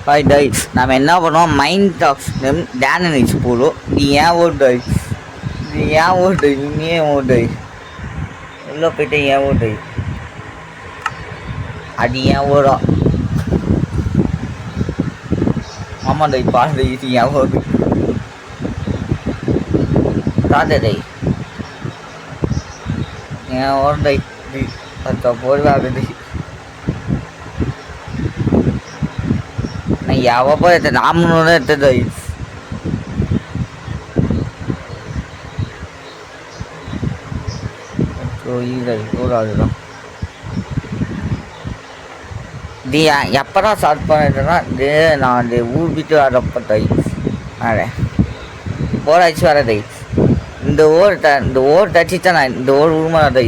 Hi tie நம்ம என்ன பண்ணுவோம் மைண்ட் ஆஃப் டேனேஜ் போடும் நீ ஏன் ஓட்டு நீ ஏன் ஓட்டு நீ ஏன் ஓட்டு உள்ளே போயிட்டு ஏன் ஓட்டு அது ஏன் ஓடும் ஆமாம் டை பாடு இது ஏன் ஓடு தாத்தா டை ஏன் ஓடு டை பத்த போடுவாங்க ಯಾವಪ್ಪ ಐತೆ ನಾಮೂರ ಇರ್ತದೆ ಈಗ ஊராடுதான் டி எப்படா ஸ்டார்ட் பண்ணிட்டேன்னா டே நான் ஊர் விட்டு வரப்பட்ட அடே போராச்சு வரதை இந்த ஓர் தச்சுதான் நான் இந்த ஓர் உருமாதை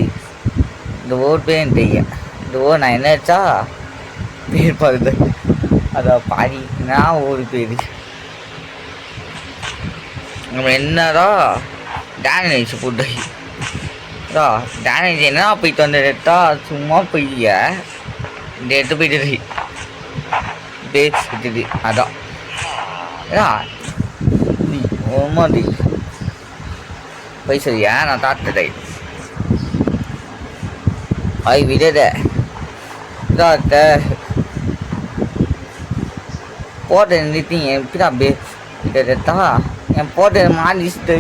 இந்த ஓர் பேர் இந்த ஓர் நான் என்ன வச்சா பேர் பாருது அதான் பாதி நான் ஒரு பேர் நம்ம என்னடா டேனேஜ் போட்டு டேனேஜ் என்ன போயிட்டு வந்துட்டா சும்மா போய்ய இந்த எடுத்து போயிட்டு பேஸ் விட்டுது அதான் நீ ஓமாதி போய் சரியா நான் தாத்ததை ஐ விடத தாத்த போட்ட நிறுத்திங்க எப்படிதான் அப்படியே கிட்டத்தா என் போட்ட மாறிச்சு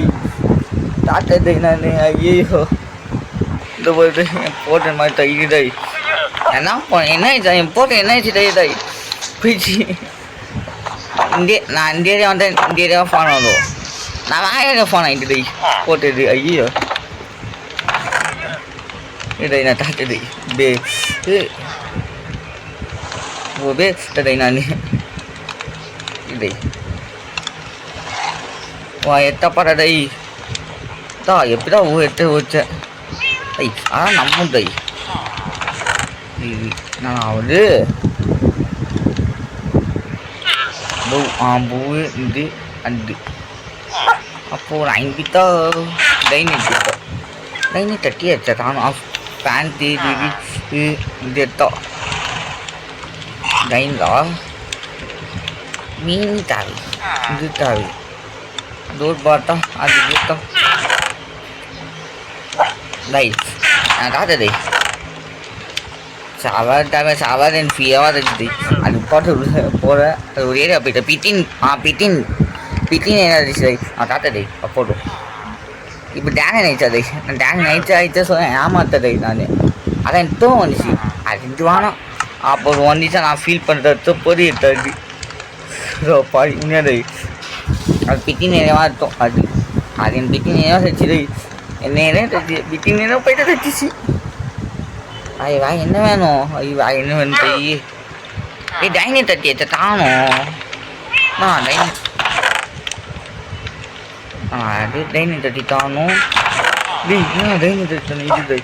தாத்ததை நான் ஐயோ இந்த போது என் போட்ட மாதிரி தையுதை என்ன என்ன என் போட்ட என்ன ஆச்சு தையுதை போயிடுச்சு நான் இந்த ஏரியா வந்தேன் இந்த ஏரியாவை ஃபோன் ஆகும் நான் வேறு ஃபோன் ஆகிட்டு தை போட்டது ஐயோ இதை நான் தாத்ததை பே ஓ பே ததை நான் இதை வா எத்தப்படை தா எப்படிதான் ஊ எட்டு வச்சேன் ஐ ஆனால் நம்ம தை நான் வந்து பூ இது அண்டு அப்போது ஒரு 5 தான் டைனி தட்டி வச்சேன் தான் ஆஃப் பேண்ட்டு இது எடுத்தா டைன்லா மீன் தாவி இது தாவி தூர் பார்த்தா அது இருக்கா தை நான் தாத்தா தை சாவார் என் ஃப்ரீயாக தச்சு அது போட்டு போகிற ஒரு ஏரியா போயிட்டேன் பிட்டின் என்ன தை நான் தாத்தா தை அப்போடும் இப்போ டேனே நைச்சா தை நான் டேனே நைச்சா சொல்ல ஏமாத்ததை நான் அதான் எனக்கு வந்துச்சு அது இது வேணாம் அப்போ வந்துச்சா நான் ஃபீல் பண்ணுறது பொறி எடுத்தாது பாடி உண்மையாதை அது பிட்டி நேரமாக இருக்கும் அது என் பிட்டி நேரம் தைச்சிது என்ன நேரம் தைச்சி பிட்டி நேரம் போயிட்டு தைச்சிச்சு ஐயா என்ன வேணும் ஐயா என்ன வேணும் தை டைனி தட்டி எடுத்த தானும் டைனி அது டைனி தட்டி தானும் டைனி தட்டி இது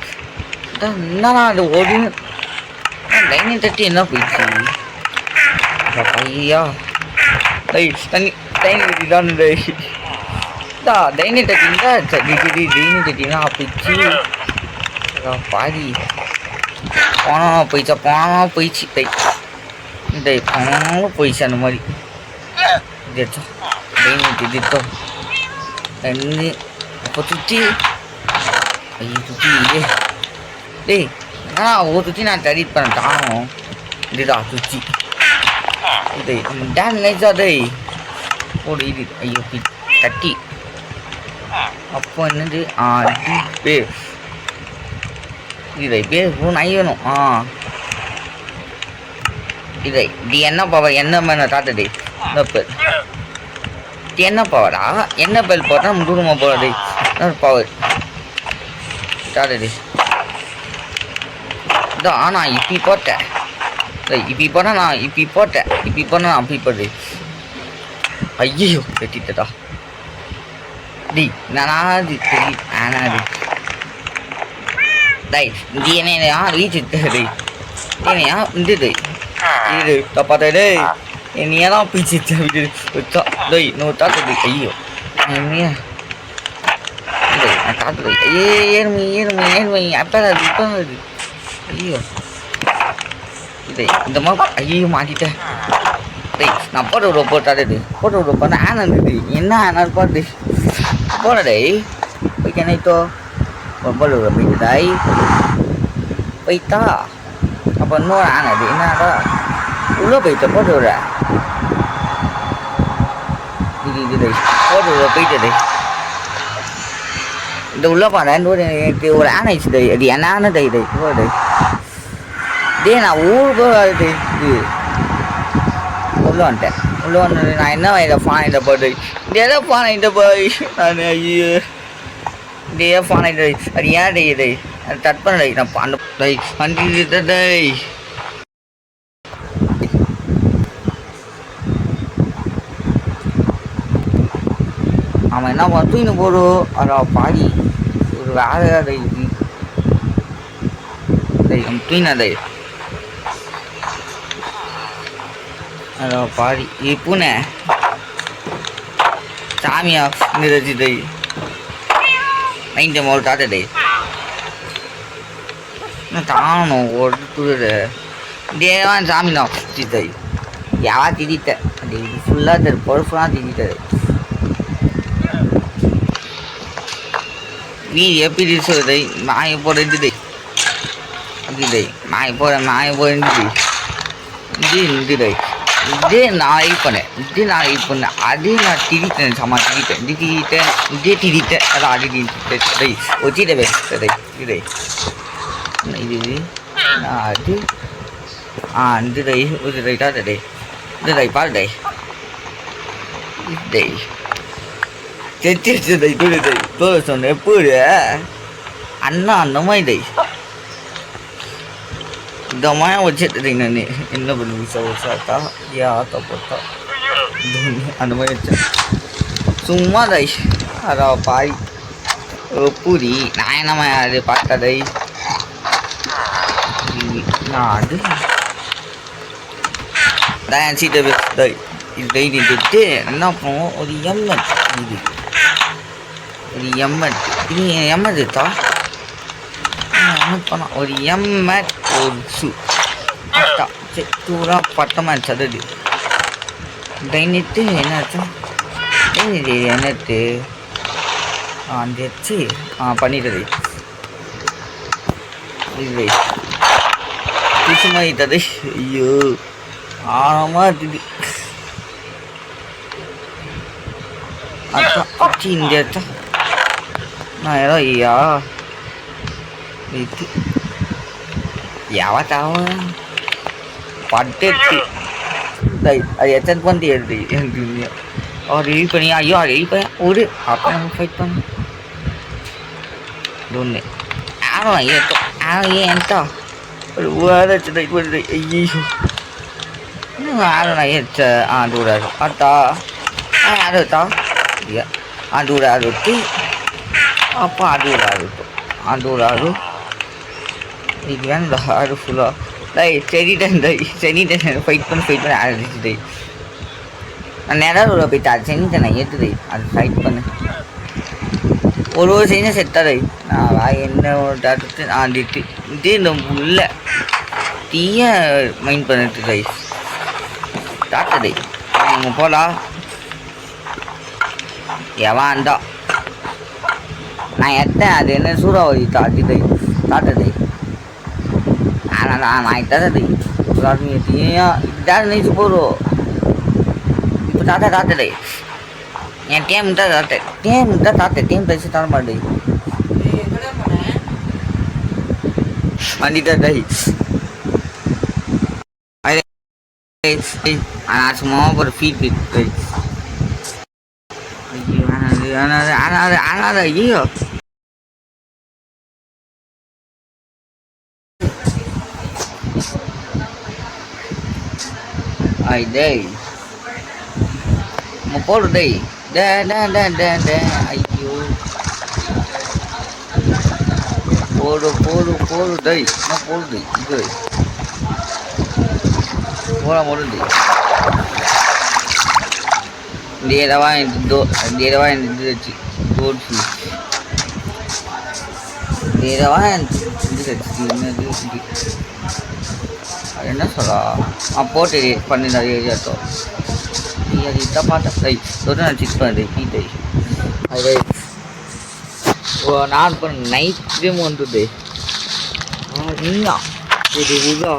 என்னண்ணா அது ஒரு டைனி தட்டி என்ன போயிடுச்சு ஐயா தை தண்ணி டைனி தட்டி தான் டைனி தட்டிங்களா டைனி தட்டினா போயிடுச்சு பாதி போனாமல் போயிடுச்சு தை தை போனாமல் போயிடுச்சு அந்த மாதிரி இதுச்சோம் டைனி திட்டோம் தண்ணி அப்போ சுற்றி ஐயோ சுற்றி இதே டேய் ஒரு சுற்றி நான் டெலிட் பண்ண தானும் இதுடா சுற்றி இதை டேன் நைஸா டேய் போடு இது ஐயோ தட்டி அப்போ என்னது இது பேர் இதை பேர் நான் வேணும் இதை இது என்ன பவர் என்ன மேலே தாத்தா டே இந்த பேர் இது என்ன பவரா என்ன பேர் போட்டால் முடுமா போகிறது பவர் தாத்தா டே இதான் நான் இப்படி போட்டேன் இப்படி போனால் நான் இப்படி போட்டேன் இப்படி போனால் நான் அப்படி போடுறேன் ஐயோ கட்டிட்டடா டி நானாது தெரியும் ஆனாது டை இது என்ன ரீச் டை என்னையா இந்த டை இது தப்பா டை என்னையெல்லாம் பிடிச்சி விடு டை நோ தாத்தா ஐயோ என்னையா தாத்தா ஏறுமை அப்போ அது இப்போ அது ஐயோ இதை இந்த மாதிரி ஐயோ மாட்டிட்டேன் டேய் நான் போட்டு விட போட்டாடே போட்டு விட பண்ண ஆனந்த் இது என்ன ஆனந்த் பாட்டு போட டேய் போய் நைட்டோ போட்டு விட போயிட்டு டாய் போய்த்தா அப்போ இன்னொரு ஆனது என்னடா உள்ளே போயிட்ட போட்டு விட இது டேய் போட்டு விட போயிட்டு டேய் இந்த உள்ள பாரு எனக்கு ஒரு ஆனாயிடுச்சு டேய் அது என்ன ஆன டேய் டேய் போடு டேய் நான் ஊருக்கு டேய் இது உள்ளே வந்துட்டேன் உள்ளே வந்து நான் என்ன இதை ஃபான் இதை போட்டு இதே ஃபான் இதை போய் நான் ஐயோ இதே ஃபான் இதை அது ஏன் டேய் டேய் கட் பண்ண டேய் நான் அந்த டேய் வண்டி டேய் அவன் என்ன தூக்கின்னு போடும் அதா பாடி ஒரு வேலை டேய் டேய் அவன் தூக்கினா டேய் அதா பாடி பூனை சாமியா நிறச்சி டேய் நைன்டி மோல் தாத்த டேய் நான் தானும் ஒரு துரு தேவான் சாமி நான் டேய் யாவா திட்டேன் டேய் ஃபுல்லாக தரு பொறுப்புலாம் திட்டேன் நீ எப்படி சொல்லுதை மாய போடுறது அப்படி மாய போடுறது இது இதே நான் இது பண்ணேன் இதே நான் இது பண்ணேன் அதே நான் திரிட்டேன் சமா திரிட்டேன் இதே திரிட்டேன் அதான் அது திரிட்டேன் வச்சுட்டே டை இது இது அது இந்த டை ஒரு ரைட்டா டை இந்த டை பாரு டை டை டை டை சொன்னேன் எப்படி அண்ணா அந்த மாதிரி டை இந்த மாதிரி வச்சுட்டு நான் என்ன பண்ணு விசாத்தா ஆத்தா போட்டா அந்த மாதிரி வச்சேன் சும்மா தை அதா பாய் பூரி நான் என்னம்மா அது பார்த்தா தை நான் அது தான் சீட்டை தை இது தை நின்றுட்டு என்ன பண்ணுவோம் ஒரு எம்எட் இது ஒரு எம்எட் இது எம்எட் தா பண்ண ஒரு எம்எட் ஒரு சு தூரா பட்டமாக சதுடு டைனிட்டு என்னாச்சு என்னத்து அந்த வச்சு பண்ணிடுது இது சும்மா தது ஐயோ ஆழமாக இருக்குது அதான் வச்சு இந்த இடத்தா நான் ஏதோ ஐயா itu ಯಾವ ತಾವ ಪಡ್ಡೆತ್ತು ಅದು ಎಚ್ಚನ್ ಬಂದು ಹೇಳ್ರಿ ಅವ್ರು ಈ ಪಣಿ ಅಯ್ಯೋ ಅದು ಈ ಪಣಿ ಊರು ಅಪ್ಪ ನಮ್ಗೆ ಫೈಟ್ பண்ணு ದೊನ್ನೆ ಯಾರೋ ಏತು ಎಂತ ஒரு வாரத்து ரைட் பண்ணுறேன் ஐயோ யாரும் ಹೆಚ್ಚ ದೂರಾರು ಅತ್ತ ಆಡುತ್ತಾ ದೂರಾಡುತ್ತಿ ಅಪ್ಪ ದೂರಾಡು இது வேணும்டா ஆடு ஃபுல்லாக டை செடிட்டன் ஃபைட் பண்ணி ஆரம்பிச்சு நான் நேரம் உள்ள போயிட்டேன் செஞ்சுட்டேன் நான் ஏற்றுதை அது ஃபைட் பண்ணு ஒரு செஞ்ச செட்டாடை நான் என்ன டாக்டர் ஆண்டிட்டு இதே இந்த உள்ள தீய மைண்ட் பண்ணிட்டு டை டாக்டர் டை அவங்க போகலாம் எவான்டா நான் எத்தேன் அது என்ன சூறாவளி தாட்டி டை டாக்டர் டை நான் இட்டாதான் இப்படி நினைச்சு போகிறோம் இப்போ தாத்தா டே என் டேம் தாத்தா டேம் பேசி தர மாட்டேன் வந்துட்டா டை நான் சும்மா ஒரு ஃபீட் ஐயோ ai đây một phố rồi đi đa ayo phố rồi đây nó phố rồi đi rồi phố là một rồi đi dia dah main gold fish dia dah main dia என்ன சொல்ல போட்டு பண்ணி நிறைய ஏரியாத்தோ அது இதான் பார்த்தேன் right சொல்ல நான் செக் பண்ணுறேன் கீதை அது நான் பண்ண நைட் கேம் வந்தது நீயா இது உதா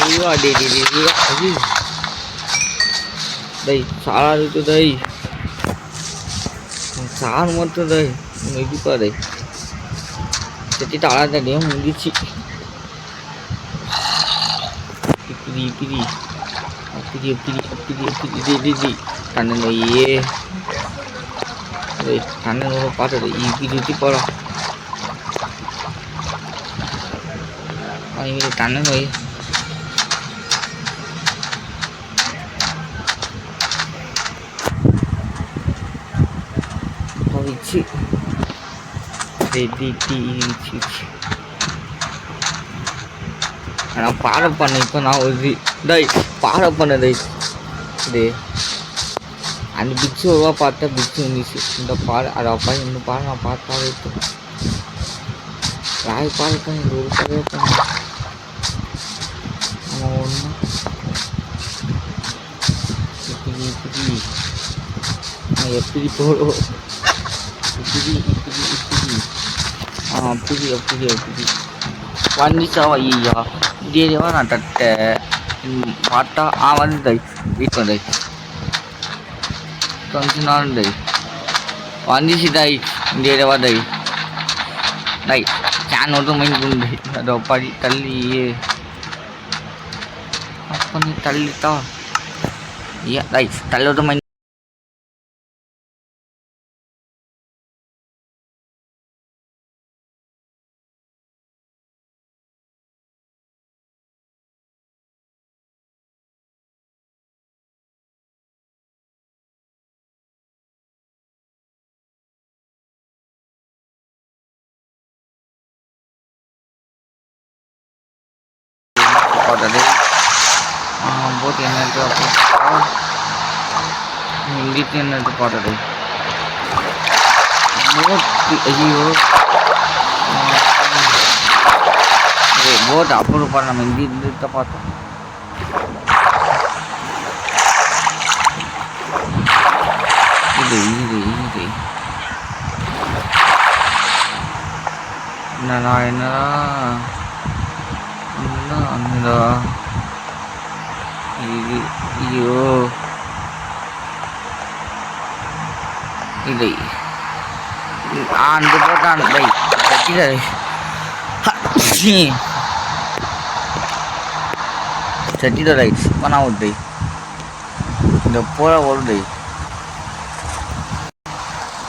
உதா டே அது đây xả ra từ đây xả nó mất từ đây mấy cái cờ đấy sẽ tạo ra cái điểm mình đi chị pidi tanda nó ye đây tanda nó phát rồi pidi tí vào anh tanda nó நான் பாட பண்ண இப்போ நான் ஒரு டேய் பாட பண்ணது இது அந்த பிக்ஸு ஒருவா பார்த்தா பிக்ஸு இருந்துச்சு இந்த பாட அதை அப்பா இந்த பாட நான் பார்த்தாவே இருக்கும் ராய் பாடுதான் இந்த ஒரு கதையை பண்ண நம்ம ஒன்று இப்படி நான் எப்படி போடுவோம் இப்படி அப்படி வந்துச்சா ஐயா இதேவா நான் தட்டை பார்த்தா வந்து வீட்டு வந்து கொஞ்ச நாள் வந்துச்சு தாய் இதேவா தாய் தாய் கேன் ஒன்று மைண்ட் உண்டு அதை படி தள்ளி அப்போ தள்ளிட்டா ஐயா தாய் தள்ளோட mind tadi buat yang itu apa Hindi yang itu pada deh buat ayo buat apa lupa nama Hindi itu apa tuh ini nah iyo ini அந்த போட்டான் டேய் கட்டிடா சட்டிடா ரைட் பண்ணா டேய் இந்த போற ஓடு டேய்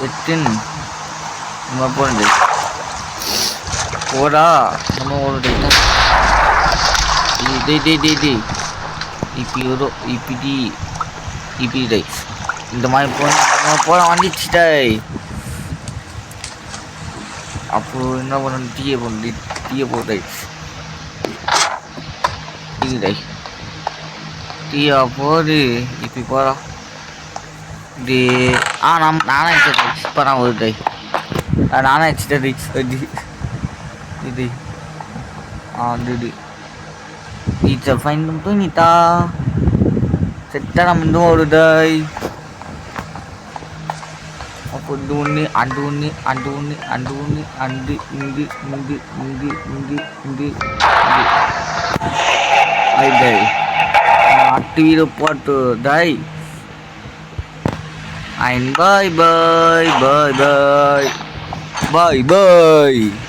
எத்தின் நம்ம போறோம் டேய் போடா நம்ம ஓடு டேய் டேய் இப்படி ரைட் இந்த மாதிரி போன வந்துச்சுட்டே அப்போ என்ன பண்ணணும் டீயை போட்டு இது ரைட் டீயா போடு இப்படி போகிறோம் இது நானே இப்போ நான் ஒரு டை நானே வச்சுட்டேன் இது இது Bisa find them tuh nita. Secara menurut day. Aku andi. Ay day. Mati report tuh day. Bye.